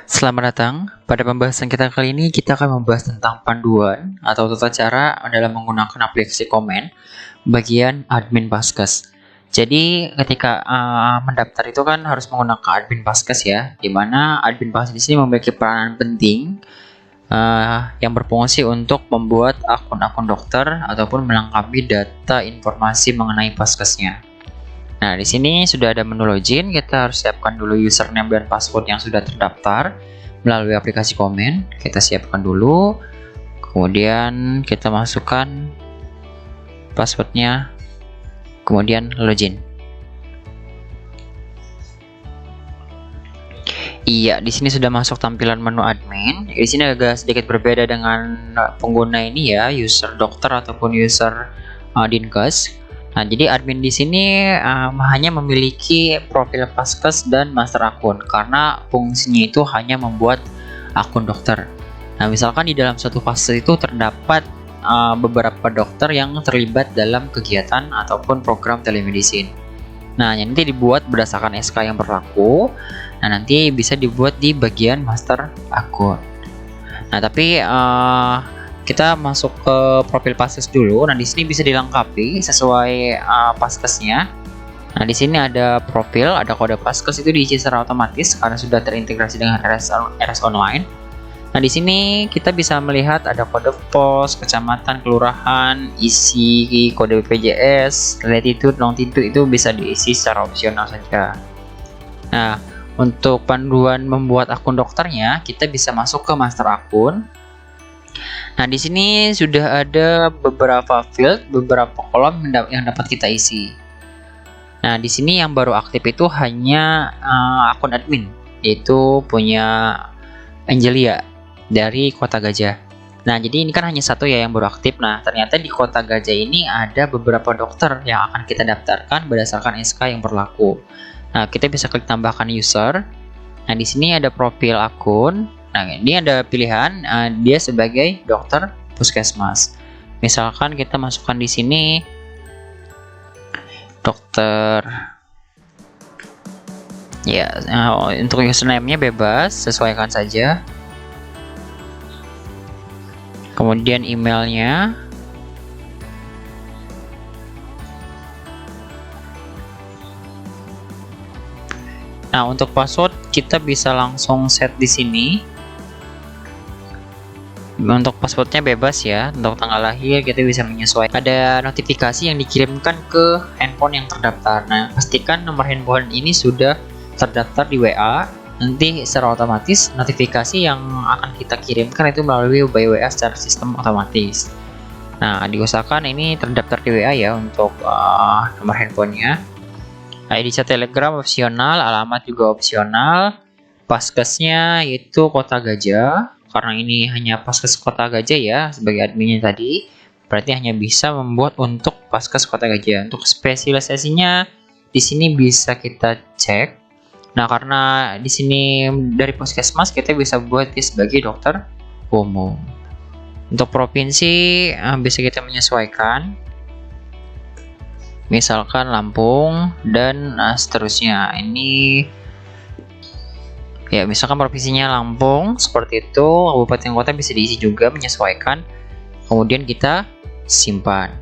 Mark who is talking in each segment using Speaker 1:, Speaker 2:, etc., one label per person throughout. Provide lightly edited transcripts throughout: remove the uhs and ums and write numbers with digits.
Speaker 1: Selamat datang. Pada pembahasan kita kali ini, kita akan membahas tentang panduan atau tata cara dalam menggunakan aplikasi komen bagian admin Paskes. Jadi ketika mendaftar itu kan harus menggunakan admin Paskes ya, di mana admin Paskes di sini memiliki peranan penting yang berfungsi untuk membuat akun-akun dokter ataupun melengkapi data informasi mengenai Paskesnya. Nah, di sini sudah ada menu login. Kita harus siapkan dulu username dan password yang sudah terdaftar melalui aplikasi komen. Kita siapkan dulu. Kemudian kita masukkan passwordnya. Kemudian login. Iya, di sini sudah masuk tampilan menu admin. Di sini agak sedikit berbeda dengan pengguna ini ya, user dokter ataupun user Dinkes. Nah, jadi admin di sini hanya memiliki profil Paskes dan master akun karena fungsinya itu hanya membuat akun dokter. Nah, misalkan di dalam suatu fase itu terdapat beberapa dokter yang terlibat dalam kegiatan ataupun program telemedicine. Nah, yang nanti dibuat berdasarkan SK yang berlaku. Nah, nanti bisa dibuat di bagian master akun. Nah, tapi kita masuk ke profil Paskes dulu. Nah, di sini bisa dilengkapi sesuai Paskesnya. Nah, di sini ada profil, ada kode Paskes itu diisi secara otomatis karena sudah terintegrasi dengan RS Online. Nah, di sini kita bisa melihat ada kode pos, kecamatan, kelurahan, isi kode BPJS, latitude, longitude itu bisa diisi secara opsional saja. Nah, untuk panduan membuat akun dokternya, kita bisa masuk ke master akun. Nah, di sini sudah ada beberapa field, beberapa kolom yang dapat kita isi. Nah, di sini yang baru aktif itu hanya akun admin, yaitu punya Angelia dari Kota Gajah. Nah, jadi ini kan hanya satu ya yang baru aktif. Nah, ternyata di Kota Gajah ini ada beberapa dokter yang akan kita daftarkan berdasarkan SK yang berlaku. Nah, kita bisa klik tambahkan user. Nah, di sini ada profil akun. Nah, ini ada pilihan dia sebagai dokter puskesmas. Misalkan kita masukkan di sini dokter. Ya, untuk username-nya bebas, sesuaikan saja. Kemudian emailnya. Nah, untuk password kita bisa langsung set di sini. Untuk passwordnya bebas ya. Untuk tanggal lahir kita bisa menyesuaikan. Ada notifikasi yang dikirimkan ke handphone yang terdaftar. Nah, pastikan nomor handphone ini sudah terdaftar di WA. Nanti secara otomatis notifikasi yang akan kita kirimkan itu melalui by WA secara sistem otomatis. Nah, diusahakan ini terdaftar di WA ya untuk nomor handphonenya. ID chat Telegram opsional, alamat juga opsional. Paskesnya itu Kota Gajah. Karena ini hanya Paskes Kota Gajah ya sebagai adminnya tadi, berarti hanya bisa membuat untuk Paskes Kota Gajah. Untuk spesialisasinya di sini bisa kita cek. Nah, karena di sini dari puskesmas kita bisa buat dia sebagai dokter umum. Untuk provinsi bisa kita menyesuaikan. Misalkan Lampung dan seterusnya. Ini ya, misalkan provinsinya Lampung seperti itu, kabupaten kota bisa diisi juga menyesuaikan. Kemudian kita simpan.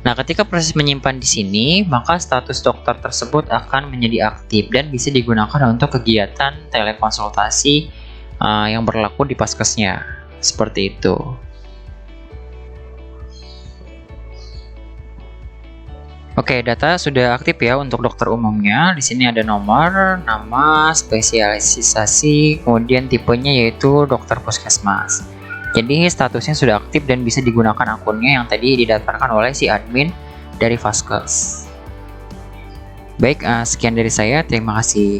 Speaker 1: Nah, ketika proses menyimpan di sini, maka status dokter tersebut akan menjadi aktif dan bisa digunakan untuk kegiatan telekonsultasi yang berlaku di Paskesnya. Seperti itu. Oke, data sudah aktif ya untuk dokter umumnya. Di sini ada nomor, nama, spesialisasi, kemudian tipenya yaitu dokter puskesmas. Jadi statusnya sudah aktif dan bisa digunakan akunnya yang tadi didaftarkan oleh si admin dari Paskes. Baik, sekian dari saya. Terima kasih.